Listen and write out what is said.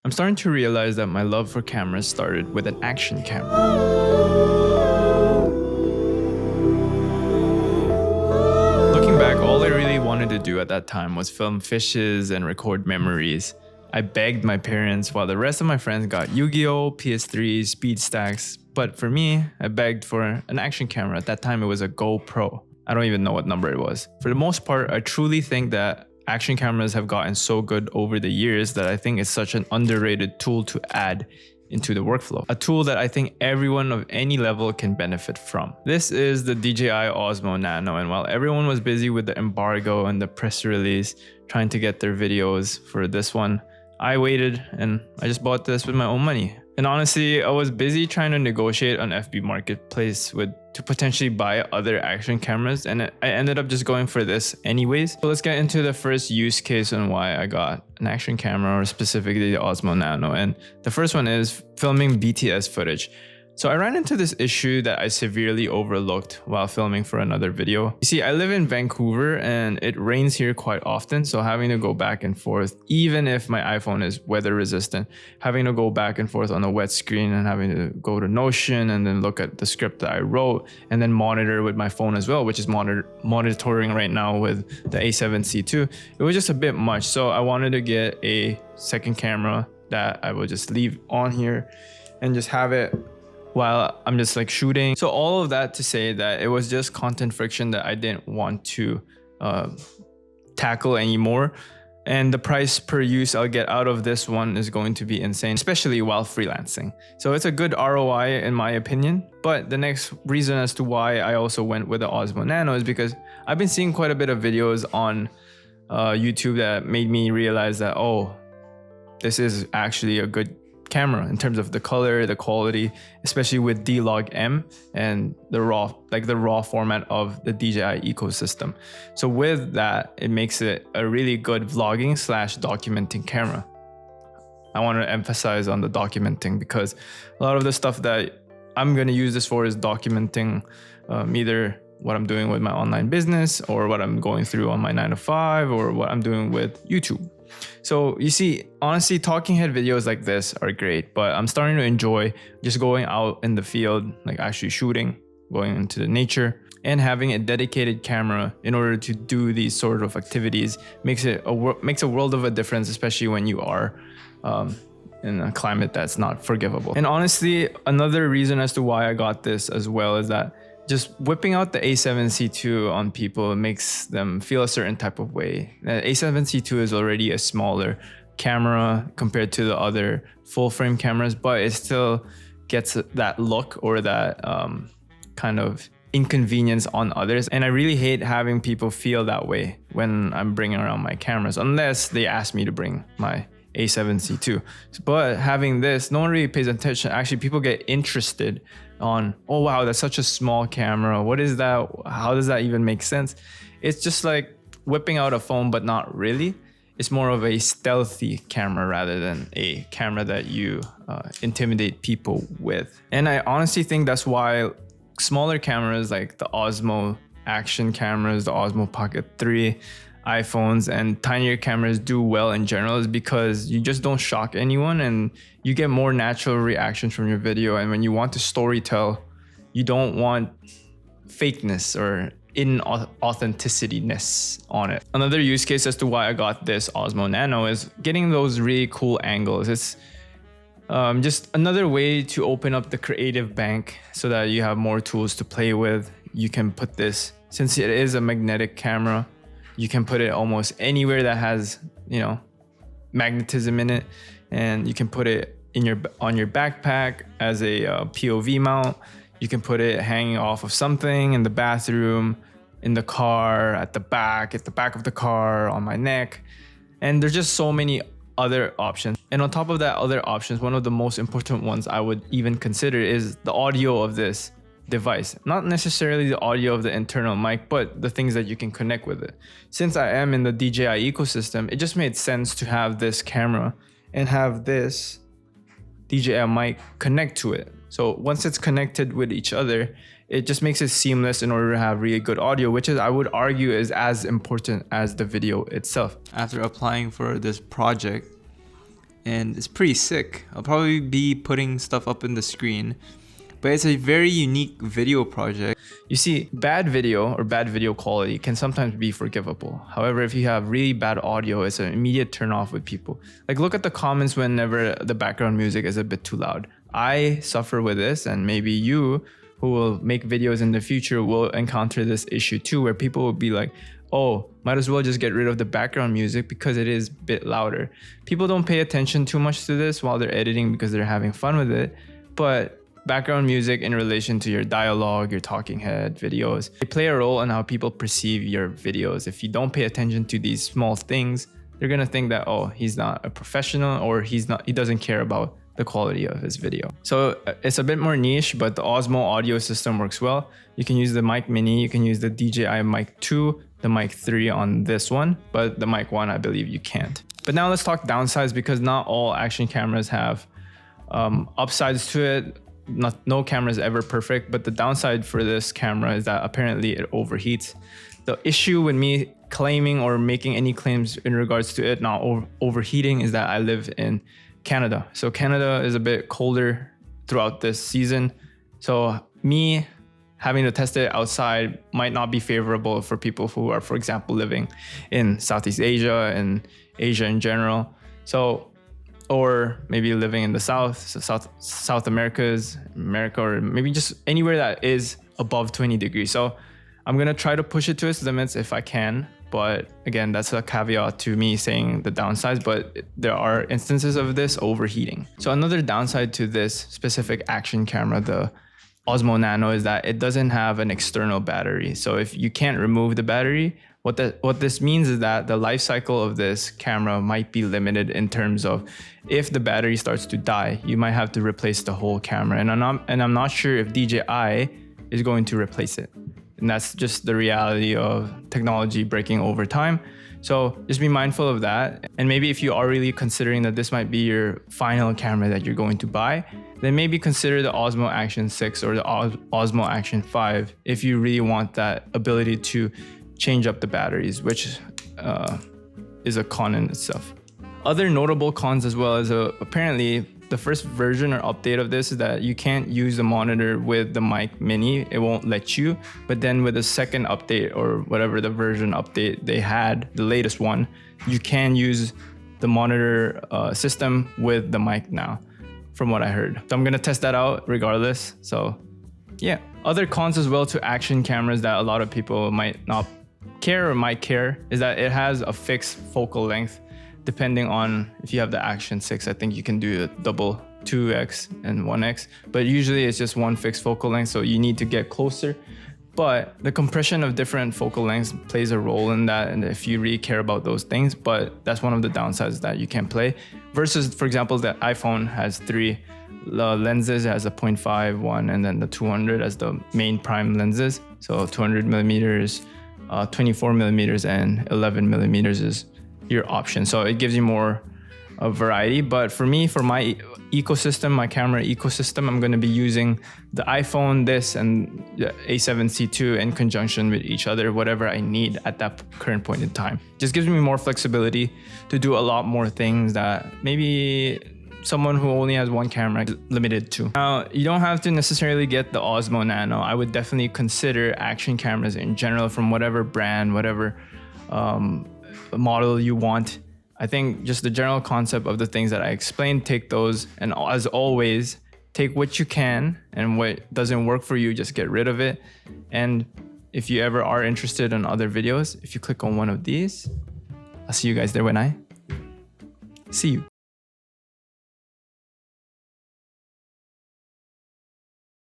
I'm starting to realize that my love for cameras started with an action camera. Looking back, all I really wanted to do at that time was film fishes and record memories. I begged my parents while the rest of my friends got Yu-Gi-Oh, PS3, speed stacks, but for me, I begged for an action camera. At that time, it was a GoPro. I don't even know what number it was. For the most part, I truly think that action cameras have gotten so good over the years that I think it's such an underrated tool to add into the workflow. A tool that I think everyone of any level can benefit from. This is the DJI Osmo Nano, and while everyone was busy with the embargo and the press release trying to get their videos for this one, I waited and I just bought this with my own money. And honestly, I was busy trying to negotiate on FB Marketplace to potentially buy other action cameras, and I ended up just going for this anyways. So let's get into the first use case on why I got an action camera, or specifically the Osmo Nano. And the first one is filming BTS footage. So I ran into this issue that I severely overlooked while filming for another video. You see, I live in Vancouver and it rains here quite often, so having to go back and forth, even if my iPhone is weather resistant, having to go back and forth on a wet screen and having to go to Notion and then look at the script that I wrote and then monitor with my phone as well, which is monitoring right now with the A7C2. It was just a bit much, so I wanted to get a second camera that I will just leave on here and just have it while I'm just like shooting. So all of that to say that it was just content friction that I didn't want to tackle anymore. And the price per use I'll get out of this one is going to be insane, especially while freelancing. So it's a good ROI in my opinion. But the next reason as to why I also went with the Osmo Nano is because I've been seeing quite a bit of videos on YouTube that made me realize that, oh, this is actually a good camera in terms of the color, the quality, especially with D-Log M and the raw format of the DJI ecosystem. So with that, it makes it a really good vlogging / documenting camera. I want to emphasize on the documenting because a lot of the stuff that I'm going to use this for is documenting either what I'm doing with my online business or what I'm going through on my 9-to-5 or what I'm doing with YouTube. So you see, honestly, talking head videos like this are great, but I'm starting to enjoy just going out in the field, like actually shooting, going into the nature, and having a dedicated camera in order to do these sort of activities makes a world of a difference, especially when you are in a climate that's not forgivable. And honestly, another reason as to why I got this as well is that just whipping out the A7C2 on people makes them feel a certain type of way. The A7C2 is already a smaller camera compared to the other full frame cameras, but it still gets that look or that kind of inconvenience on others. And I really hate having people feel that way when I'm bringing around my cameras, unless they ask me to bring my A7C2. But having this, no one really pays attention. Actually, people get interested on, oh wow, that's such a small camera. What is that? How does that even make sense? It's just like whipping out a phone, but not really. It's more of a stealthy camera rather than a camera that you intimidate people with. And I honestly think that's why smaller cameras like the Osmo action cameras, the Osmo Pocket 3, iPhones and tinier cameras do well in general is because you just don't shock anyone and you get more natural reactions from your video. And when you want to storytell, you don't want fakeness or inauthenticityness on it. Another use case as to why I got this Osmo Nano is getting those really cool angles. It's just another way to open up the creative bank so that you have more tools to play with. You can put this, since it is a magnetic camera, you can put it almost anywhere that has, magnetism in it, and you can put it on your backpack as a POV mount. You can put it hanging off of something in the bathroom, in the car, at the back of the car, on my neck. And there's just so many other options. And on top of that, other options, one of the most important ones I would even consider is the audio of this device. Not necessarily the audio of the internal mic, but the things that you can connect with it. Since I am in the DJI ecosystem, it just made sense to have this camera and have this DJI mic connect to it. So once it's connected with each other, it just makes it seamless in order to have really good audio, which is, I would argue, is as important as the video itself. After applying for this project, and it's pretty sick. I'll probably be putting stuff up in the screen, but it's a very unique video project. You see, bad video or bad video quality can sometimes be forgivable. However, if you have really bad audio, it's an immediate turn off with people. Like, look at the comments whenever the background music is a bit too loud. I suffer with this, and maybe you who will make videos in the future will encounter this issue too, where people will be like, oh, might as well just get rid of the background music because it is a bit louder. People don't pay attention too much to this while they're editing because they're having fun with it, but background music in relation to your dialogue, your talking head videos, they play a role in how people perceive your videos. If you don't pay attention to these small things, they're gonna think that, oh, he's not a professional, or he doesn't care about the quality of his video. So it's a bit more niche, but the Osmo audio system works well. You can use the Mic Mini, you can use the DJI Mic 2, the Mic 3 on this one, but the Mic 1, I believe you can't. But now let's talk downsides, because not all action cameras have upsides to it. No camera is ever perfect, but the downside for this camera is that apparently it overheats. The issue with me claiming or making any claims in regards to it not overheating is that I live in Canada. So Canada is a bit colder throughout this season. So me having to test it outside might not be favorable for people who are, for example, living in Southeast Asia and Asia in general. So, or maybe living in the South America, or maybe just anywhere that is above 20 degrees. So I'm gonna try to push it to its limits if I can. But again, that's a caveat to me saying the downsides, but there are instances of this overheating. So another downside to this specific action camera, the Osmo Nano, is that it doesn't have an external battery. So if you can't remove the battery, what this means is that the life cycle of this camera might be limited in terms of if the battery starts to die, you might have to replace the whole camera. And I'm not sure if DJI is going to replace it. And that's just the reality of technology breaking over time. So just be mindful of that. And maybe if you are really considering that this might be your final camera that you're going to buy, then maybe consider the Osmo Action 6 or the Osmo Action 5 if you really want that ability to change up the batteries, which is a con in itself. Other notable cons as well is apparently the first version or update of this is that you can't use the monitor with the Mic Mini. It won't let you. But then with the second update, or whatever the version update they had, the latest one, you can use the monitor system with the mic now, from what I heard. So I'm gonna test that out regardless. So yeah. Other cons as well to action cameras that a lot of people might not care or might care is that it has a fixed focal length. Depending on if you have the Action 6, I think you can do a double 2x and 1x, but usually it's just one fixed focal length, so you need to get closer. But the compression of different focal lengths plays a role in that, and if you really care about those things, but that's one of the downsides that you can't play. Versus, for example, the iPhone has 3 lenses. It has a 0.5, 1, and then the 200 as the main prime lenses. So 200 millimeters, 24 millimeters, and 11 millimeters is your option. So it gives you more variety. But for me, for my ecosystem, my camera ecosystem, I'm going to be using the iPhone, this, and the A7C2 in conjunction with each other, whatever I need at that current point in time. Just gives me more flexibility to do a lot more things that maybe someone who only has one camera is limited to. Now, you don't have to necessarily get the Osmo Nano. I would definitely consider action cameras in general from whatever brand, whatever model you want. I think just the general concept of the things that I explained, take those, and as always, take what you can, and what doesn't work for you, just get rid of it. And if you ever are interested in other videos, if you click on one of these, I'll see you guys there when I see you.